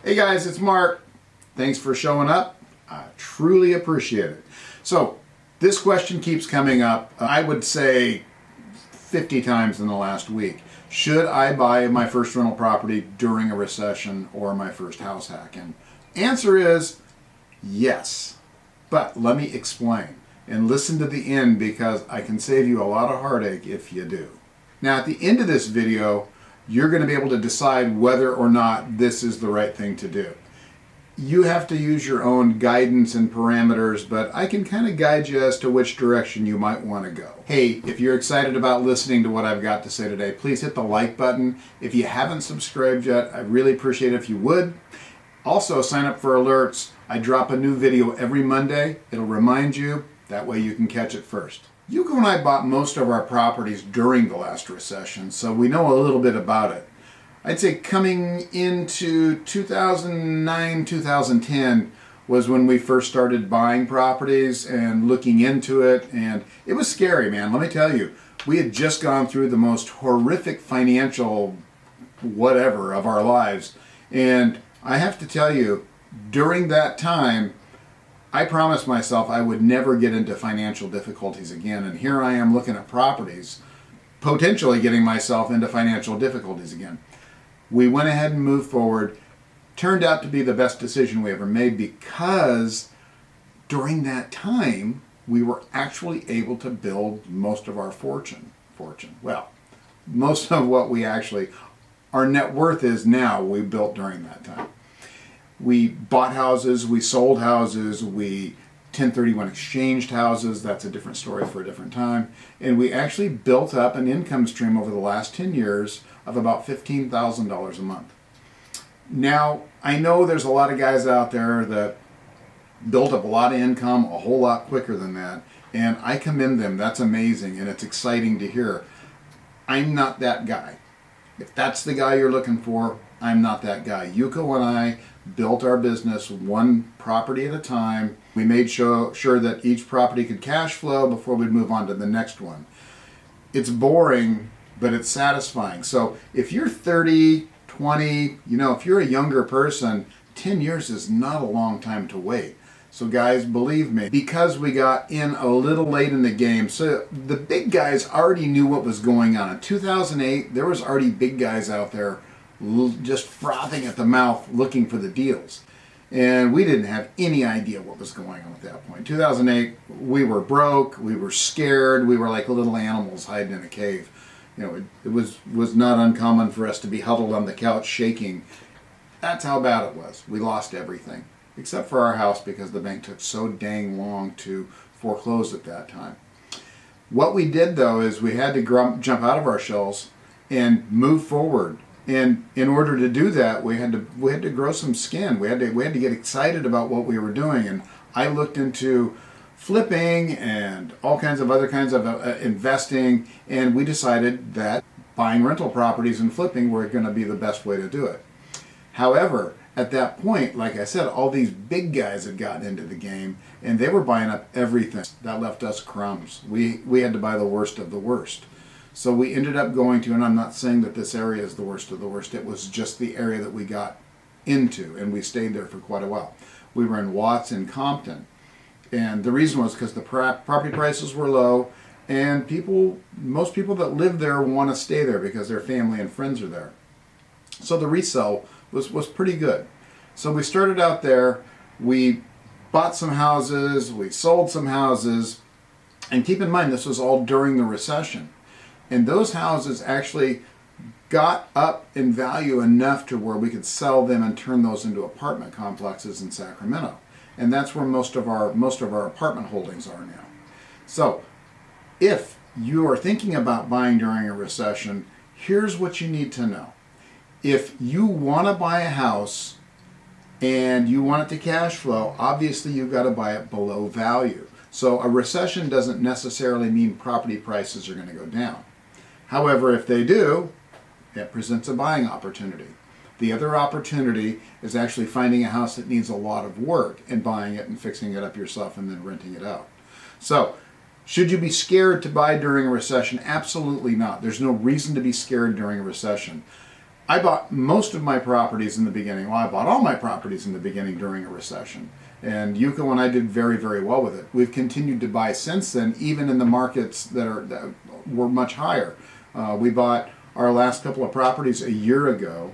Hey guys, it's Mark. Thanks for showing up. I truly appreciate it. So, this question keeps coming up, I would say 50 times in the last week. Should I buy my first rental property during a recession or my first house hack? And answer is yes. But let me explain. And listen to the end because I can save you a lot of heartache if you do. Now, at the end of this video, you're going to be able to decide whether or not this is the right thing to do. You have to use your own guidance and parameters, but I can kind of guide you as to which direction you might want to go. Hey, if you're excited about listening to what I've got to say today, please hit the like button. If you haven't subscribed yet, I'd really appreciate it if you would. Also, sign up for alerts. I drop a new video every Monday. It'll remind you. That way you can catch it first. Yuko and I bought most of our properties during the last recession, so we know a little bit about it. I'd say coming into 2009, 2010 was when we first started buying properties and looking into it, and it was scary, man. Let me tell you, we had just gone through the most horrific financial whatever of our lives, and I have to tell you, during that time, I promised myself I would never get into financial difficulties again, and here I am looking at properties, potentially getting myself into financial difficulties again. We went ahead and moved forward. Turned out to be the best decision we ever made because during that time, we were actually able to build most of our fortune. Well, most of what our net worth is now, we built during that time. We bought houses, we sold houses, we 1031 exchanged houses. That's a different story for a different time. And we actually built up an income stream over the last 10 years of about $15,000 a month. Now, I know there's a lot of guys out there that built up a lot of income a whole lot quicker than that. And I commend them. That's amazing and it's exciting to hear. I'm not that guy. If that's the guy you're looking for, I'm not that guy. Yuko and I built our business one property at a time. We made sure that each property could cash flow before we'd move on to the next one. It's boring, but it's satisfying. So if you're 30, 20, if you're a younger person, 10 years is not a long time to wait. So guys, believe me, because we got in a little late in the game, so the big guys already knew what was going on. In 2008, there was already big guys out there just frothing at the mouth looking for the deals. And we didn't have any idea what was going on at that point. 2008, we were broke, we were scared, we were like little animals hiding in a cave. It was not uncommon for us to be huddled on the couch shaking. That's how bad it was. We lost everything, except for our house because the bank took so dang long to foreclose at that time. What we did though is we had to jump out of our shells and move forward. And in order to do that, we had to grow some skin. We had to get excited about what we were doing. And I looked into flipping and all kinds of other kinds of investing, and we decided that buying rental properties and flipping were going to be the best way to do it. However, at that point, like I said, all these big guys had gotten into the game, and they were buying up everything. That left us crumbs. We had to buy the worst of the worst. So we ended up going to, and I'm not saying that this area is the worst of the worst, it was just the area that we got into, and we stayed there for quite a while. We were in Watts and Compton, and the reason was because the property prices were low, and most people that live there want to stay there because their family and friends are there. So the resale was pretty good. So we started out there, we bought some houses, we sold some houses, and keep in mind this was all during the recession. And those houses actually got up in value enough to where we could sell them and turn those into apartment complexes in Sacramento. And that's where most of our apartment holdings are now. So if you are thinking about buying during a recession, here's what you need to know. If you want to buy a house and you want it to cash flow, obviously you've got to buy it below value. So a recession doesn't necessarily mean property prices are going to go down. However, if they do, it presents a buying opportunity. The other opportunity is actually finding a house that needs a lot of work and buying it and fixing it up yourself and then renting it out. So, should you be scared to buy during a recession? Absolutely not. There's no reason to be scared during a recession. I bought most of my properties in the beginning. Well, I bought all my properties in the beginning during a recession. And Yuko and I did very, very well with it. We've continued to buy since then, even in the markets that were much higher. We bought our last couple of properties a year ago.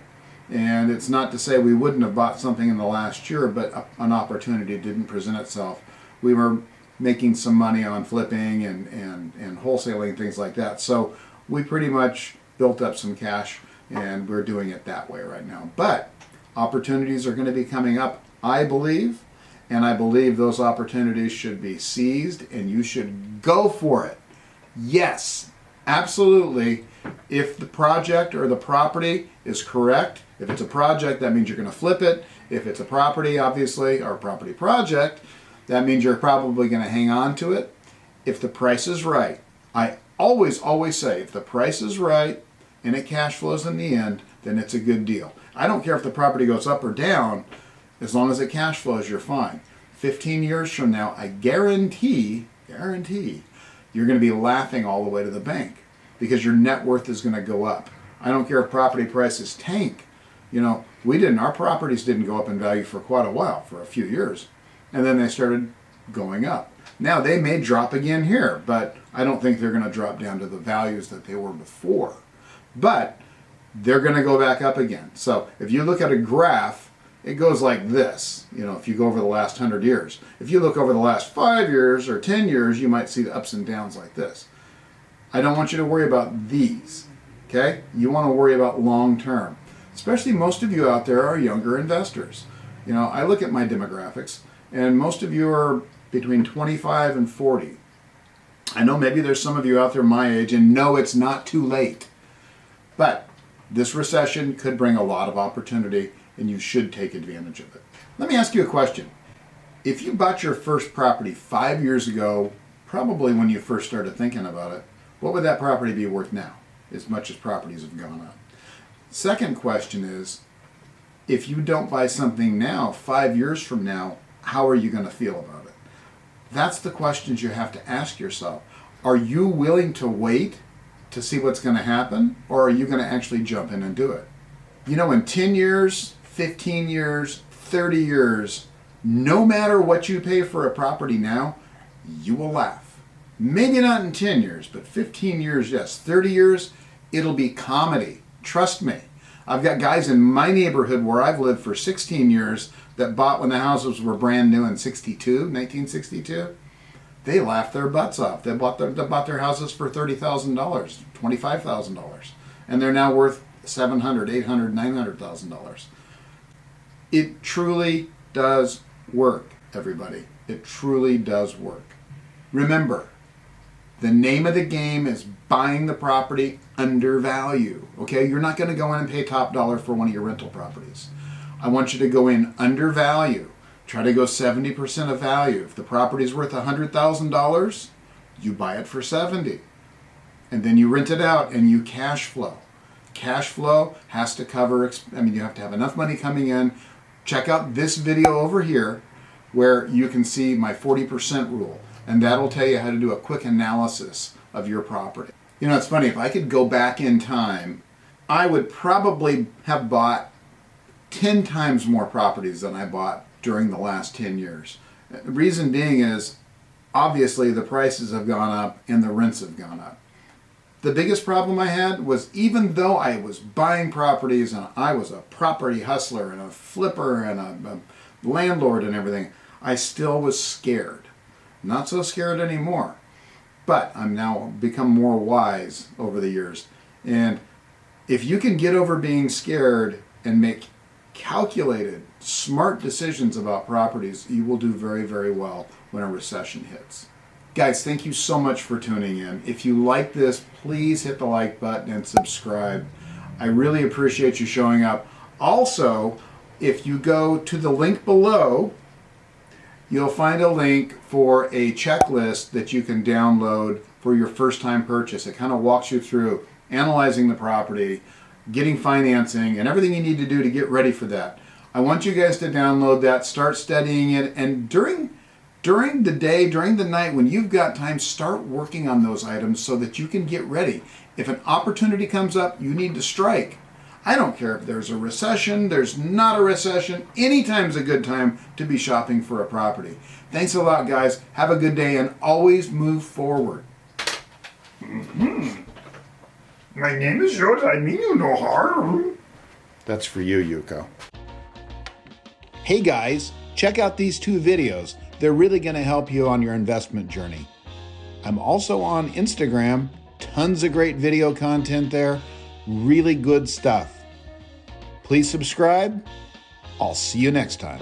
And it's not to say we wouldn't have bought something in the last year, but an opportunity didn't present itself. We were making some money on flipping and wholesaling, things like that. So we pretty much built up some cash, and we're doing it that way right now. But opportunities are going to be coming up, I believe, and I believe those opportunities should be seized, and you should go for it. Yes, absolutely. If the project or the property is correct, if it's a project, that means you're going to flip it. If it's a property, obviously, or a property project, that means you're probably going to hang on to it. If the price is right, I always say, if the price is right and it cash flows in the end, then it's a good deal. I don't care if the property goes up or down, as long as it cash flows, you're fine. 15 years from now, I guarantee, you're going to be laughing all the way to the bank because your net worth is going to go up. I don't care if property prices tank. You know, our properties didn't go up in value for quite a while, for a few years. And then they started going up. Now they may drop again here, but I don't think they're going to drop down to the values that they were before. But they're going to go back up again. So if you look at a graph, it goes like this, you know, if you go over the last 100 years. If you look over the last 5 years or 10 years, you might see the ups and downs like this. I don't want you to worry about these, okay? You want to worry about long term. Especially most of you out there are younger investors. You know, I look at my demographics, and most of you are between 25 and 40. I know maybe there's some of you out there my age, and no, it's not too late. But this recession could bring a lot of opportunity, and you should take advantage of it. Let me ask you a question. If you bought your first property 5 years ago, probably when you first started thinking about it, what would that property be worth now, as much as properties have gone up? Second question is, if you don't buy something now, 5 years from now, how are you going to feel about it? That's the questions you have to ask yourself. Are you willing to wait to see what's going to happen, or are you going to actually jump in and do it? You know, in 10 years, 15 years, 30 years, no matter what you pay for a property now, you will laugh. Maybe not in 10 years, but 15 years, yes. 30 years, it'll be comedy. Trust me. I've got guys in my neighborhood where I've lived for 16 years that bought when the houses were brand new in 1962. They laughed their butts off. They bought their houses for $30,000, $25,000, and they're now worth $700,000, $800,000, $900,000. It truly does work, everybody. It truly does work. Remember, the name of the game is buying the property under value. Okay, you're not going to go in and pay top dollar for one of your rental properties. I want you to go in under value. Try to go 70% of value. If the property is worth $100,000, you buy it for $70,000, and then you rent it out and you cash flow. Cash flow has to cover. You have to have enough money coming in. Check out this video over here, where you can see my 40% rule, and that'll tell you how to do a quick analysis of your property. You know, it's funny, if I could go back in time, I would probably have bought 10 times more properties than I bought during the last 10 years. The reason being is, obviously, the prices have gone up and the rents have gone up. The biggest problem I had was, even though I was buying properties and I was a property hustler and a flipper and a landlord and everything, I still was scared. Not so scared anymore. But I'm now become more wise over the years. And if you can get over being scared and make calculated, smart decisions about properties, you will do very, very well when a recession hits. Guys, thank you so much for tuning in. If you like this, please hit the like button and subscribe. I really appreciate you showing up. Also, if you go to the link below, you'll find a link for a checklist that you can download for your first time purchase. It kind of walks you through analyzing the property, getting financing, and everything you need to do to get ready for that. I want you guys to download that, start studying it, and during the day, during the night, when you've got time, start working on those items so that you can get ready. If an opportunity comes up, you need to strike. I don't care if there's a recession, there's not a recession. Anytime's a good time to be shopping for a property. Thanks a lot, guys. Have a good day and always move forward. My name is George. I mean you no harm. That's for you, Yuko. Hey guys, check out these 2 videos. They're really going to help you on your investment journey. I'm also on Instagram. Tons of great video content there. Really good stuff. Please subscribe. I'll see you next time.